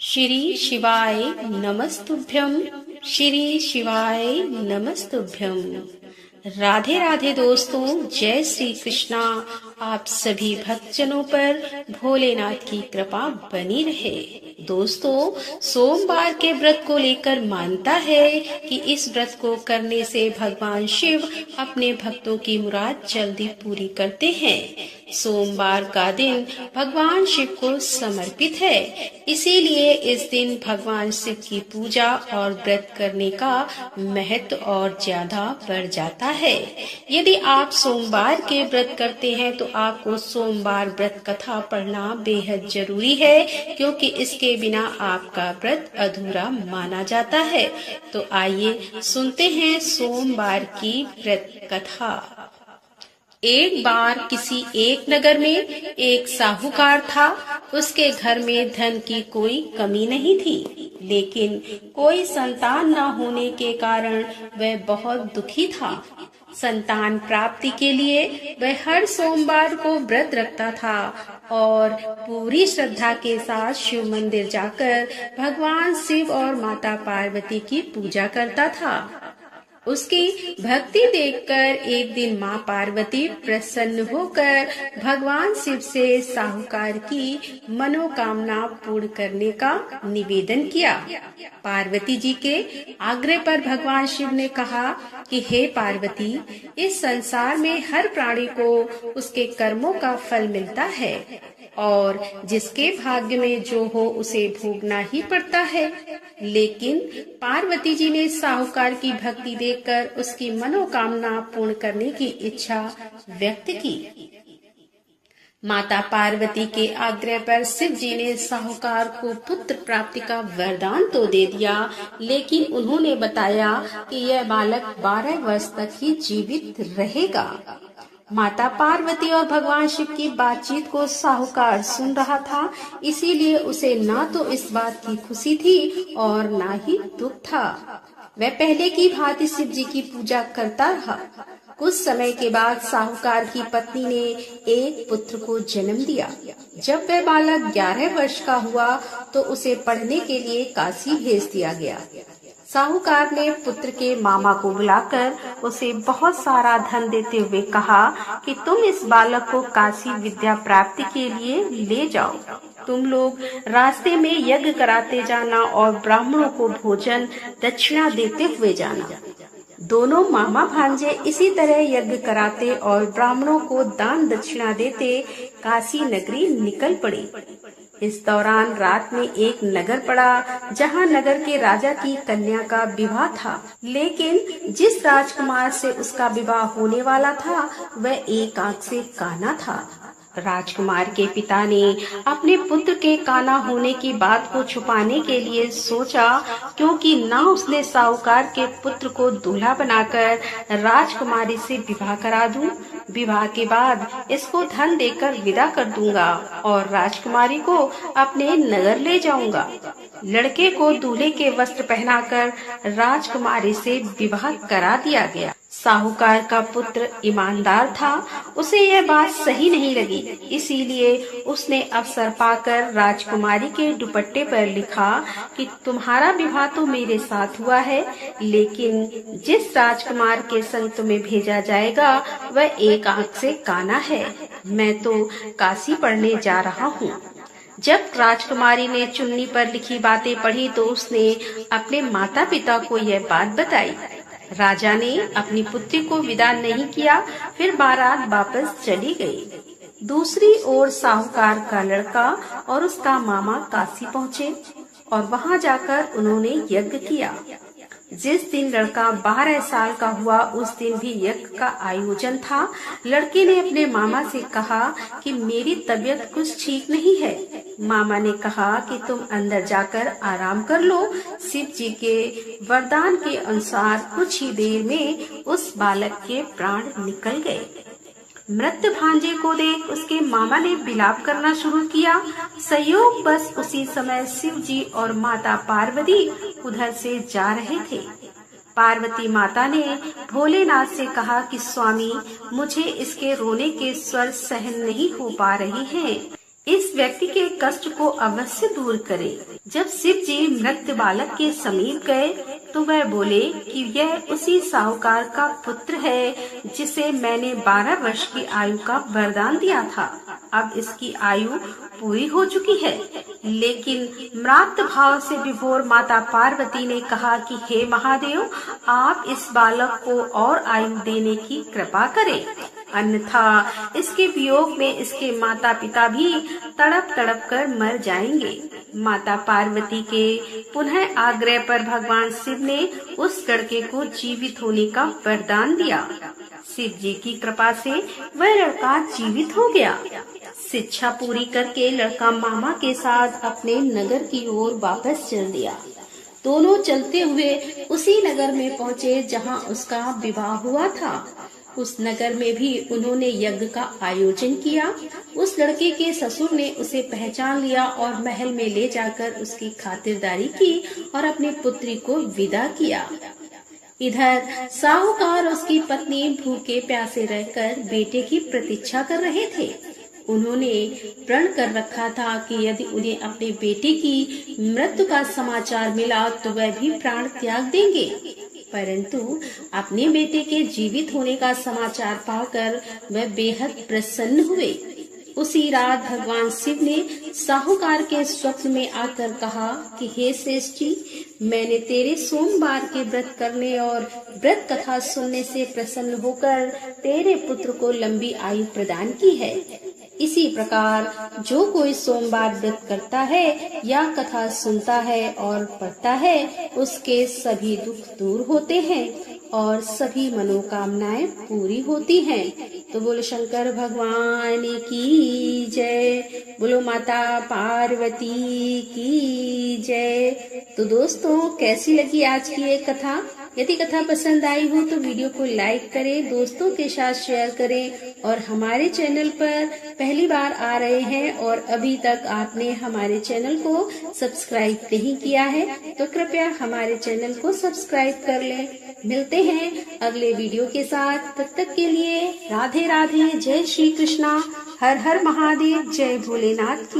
श्री शिवाय नमस्तुभ्यं। श्री शिवाय नमस्तुभ्यं। राधे राधे दोस्तों, जय श्री कृष्णा। आप सभी भक्तजनों पर भोलेनाथ की कृपा बनी रहे। दोस्तों, सोमवार के व्रत को लेकर मानता है कि इस व्रत को करने से भगवान शिव अपने भक्तों की मुराद जल्दी पूरी करते हैं। सोमवार का दिन भगवान शिव को समर्पित है, इसीलिए इस दिन भगवान शिव की पूजा और व्रत करने का महत्व और ज्यादा बढ़ जाता है। यदि आप सोमवार के व्रत करते हैं तो आपको सोमवार व्रत कथा पढ़ना बेहद जरूरी है, क्योंकि इसके बिना आपका व्रत अधूरा माना जाता है। तो आइए सुनते हैं सोमवार की व्रत कथा। एक बार किसी एक नगर में एक साहूकार था। उसके घर में धन की कोई कमी नहीं थी, लेकिन कोई संतान न होने के कारण वह बहुत दुखी था। संतान प्राप्ति के लिए वह हर सोमवार को व्रत रखता था और पूरी श्रद्धा के साथ शिव मंदिर जाकर भगवान शिव और माता पार्वती की पूजा करता था। उसकी भक्ति देखकर एक दिन माँ पार्वती प्रसन्न होकर भगवान शिव से साहूकार की मनोकामना पूर्ण करने का निवेदन किया। पार्वती जी के आग्रह पर भगवान शिव ने कहा कि हे पार्वती, इस संसार में हर प्राणी को उसके कर्मों का फल मिलता है और जिसके भाग्य में जो हो उसे भोगना ही पड़ता है। लेकिन पार्वती जी ने साहूकार की भक्ति देखकर उसकी मनोकामना पूर्ण करने की इच्छा व्यक्त की। माता पार्वती के आग्रह पर शिव जी ने साहूकार को पुत्र प्राप्ति का वरदान तो दे दिया, लेकिन उन्होंने बताया कि यह बालक 12 वर्ष तक ही जीवित रहेगा। माता पार्वती और भगवान शिव की बातचीत को साहूकार सुन रहा था, इसीलिए उसे ना तो इस बात की खुशी थी और ना ही दुख था। वह पहले की भांति शिव जी की पूजा करता रहा। कुछ समय के बाद साहूकार की पत्नी ने एक पुत्र को जन्म दिया। जब वह बालक 11 वर्ष का हुआ तो उसे पढ़ने के लिए काशी भेज दिया गया। साहूकार ने पुत्र के मामा को बुलाकर उसे बहुत सारा धन देते हुए कहा कि तुम इस बालक को काशी विद्या प्राप्ति के लिए ले जाओ। तुम लोग रास्ते में यज्ञ कराते जाना और ब्राह्मणों को भोजन दक्षिणा देते हुए जाना। दोनों मामा भांजे इसी तरह यज्ञ कराते और ब्राह्मणों को दान दक्षिणा देते काशी नगरी निकल पड़ी। इस दौरान रात में एक नगर पड़ा, जहां नगर के राजा की कन्या का विवाह था। लेकिन जिस राजकुमार से उसका विवाह होने वाला था वह एक आंख से काना था। राजकुमार के पिता ने अपने पुत्र के काना होने की बात को छुपाने के लिए सोचा, क्योंकि ना उसने साहूकार के पुत्र को दूल्हा बनाकर राजकुमारी से विवाह करा दूं, विवाह के बाद इसको धन देकर विदा कर दूंगा और राजकुमारी को अपने नगर ले जाऊंगा। लड़के को दूल्हे के वस्त्र पहनाकर राजकुमारी से विवाह करा दिया गया। साहूकार का पुत्र ईमानदार था, उसे यह बात सही नहीं लगी, इसीलिए उसने अवसर पाकर राजकुमारी के दुपट्टे पर लिखा कि तुम्हारा विवाह तो मेरे साथ हुआ है, लेकिन जिस राजकुमार के संग तुम्हें भेजा जाएगा वह एक आंख से काना है। मैं तो काशी पढ़ने जा रहा हूँ। जब राजकुमारी ने चुन्नी पर लिखी बातें पढ़ी तो उसने अपने माता पिता को यह बात बताई। राजा ने अपनी पुत्री को विदा नहीं किया, फिर बारात वापस चली गई। दूसरी ओर साहूकार का लड़का और उसका मामा काशी पहुँचे और वहां जाकर उन्होंने यज्ञ किया। जिस दिन लड़का 12 साल का हुआ उस दिन भी यज्ञ का आयोजन था। लड़के ने अपने मामा से कहा कि मेरी तबीयत कुछ ठीक नहीं है। मामा ने कहा कि तुम अंदर जाकर आराम कर लो। शिव जी के वरदान के अनुसार कुछ ही देर में उस बालक के प्राण निकल गए। मृत भांजे को देख उसके मामा ने विलाप करना शुरू किया। संयोग बस उसी समय शिव जी और माता पार्वती उधर से जा रहे थे। पार्वती माता ने भोलेनाथ से कहा कि स्वामी, मुझे इसके रोने के स्वर सहन नहीं हो पा रहे हैं, इस व्यक्ति के कष्ट को अवश्य दूर करे। जब शिव जी मृत बालक के समीप गए तो वह बोले कि यह उसी साहूकार का पुत्र है जिसे मैंने 12 वर्ष की आयु का वरदान दिया था। अब इसकी आयु पूरी हो चुकी है। लेकिन म्रात भाव से विभोर माता पार्वती ने कहा कि हे महादेव, आप इस बालक को और आयु देने की कृपा करें, अन्यथा इसके वियोग में इसके माता पिता भी तड़प तड़प कर मर जाएंगे। माता पार्वती के पुनः आग्रह पर भगवान शिव ने उस लड़के को जीवित होने का वरदान दिया। शिव जी की कृपा से वह लड़का जीवित हो गया। शिक्षा पूरी करके लड़का मामा के साथ अपने नगर की ओर वापस चल दिया। दोनों चलते हुए उसी नगर में पहुँचे जहाँ उसका विवाह हुआ था। उस नगर में भी उन्होंने यज्ञ का आयोजन किया। उस लड़के के ससुर ने उसे पहचान लिया और महल में ले जाकर उसकी खातिरदारी की और अपनी पुत्री को विदा किया। इधर साहूकार और उसकी पत्नी भूखे प्यासे रहकर बेटे की प्रतीक्षा कर रहे थे। उन्होंने प्रण कर रखा था कि यदि उन्हें अपने बेटे की मृत्यु का समाचार मिला तो वह भी प्राण त्याग देंगे। परंतु अपने बेटे के जीवित होने का समाचार पाकर वह बेहद प्रसन्न हुए। उसी रात भगवान शिव ने साहूकार के स्वप्न में आकर कहा कि हे श्रेष्ठ जी, मैंने तेरे सोमवार के व्रत करने और व्रत कथा सुनने से प्रसन्न होकर तेरे पुत्र को लंबी आयु प्रदान की है। इसी प्रकार जो कोई सोमवार व्रत करता है या कथा सुनता है और पढ़ता है, उसके सभी दुख दूर होते हैं और सभी मनोकामनाएं पूरी होती हैं। तो बोलो शंकर भगवान की जय, बोलो माता पार्वती की जय। तो दोस्तों, कैसी लगी आज की ये कथा? यदि कथा पसंद आई हो तो वीडियो को लाइक करें, दोस्तों के साथ शेयर करें और हमारे चैनल पर पहली बार आ रहे हैं और अभी तक आपने हमारे चैनल को सब्सक्राइब नहीं किया है तो कृपया हमारे चैनल को सब्सक्राइब कर लें। मिलते हैं अगले वीडियो के साथ। तब तक के लिए राधे राधे, जय श्री कृष्णा, हर हर महादेव, जय भोलेनाथ की।